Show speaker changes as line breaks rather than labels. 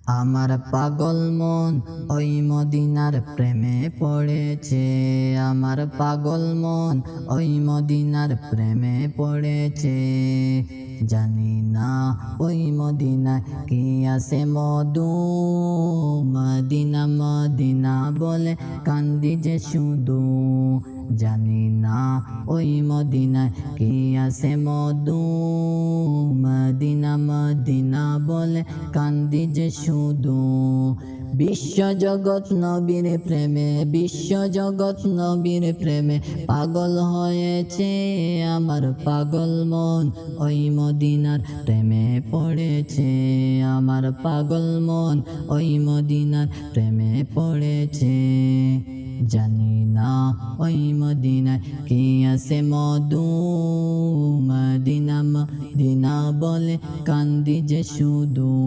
আমার পাগল মন ওই মদিনার প্রেমে পড়েছে। আমার পাগল মন ওই মদিনার প্রেমে পড়েছে। জানি না ওই মদিনায় কি আছে মধু, মদিনা মদিনা বলে কান্দি যে শুধু। জানি না ওই মদিনায় কি আছে মধু, মদিনা মদিনা বলে কান্দি যে শুধু। বিশ্ব জগৎ নবীর প্রেমে, বিশ্ব জগৎ নবীর প্রেমে পাগল হয়েছে। আমার পাগল মন ওই মদিনার প্রেমে পড়েছে। আমার পাগল মন ওই মদিনার প্রেমে পড়েছে। জানি না ওই মদিনায় কি আছে মধু, মদিনা মদিনা বলে কান্দি যে শুধু।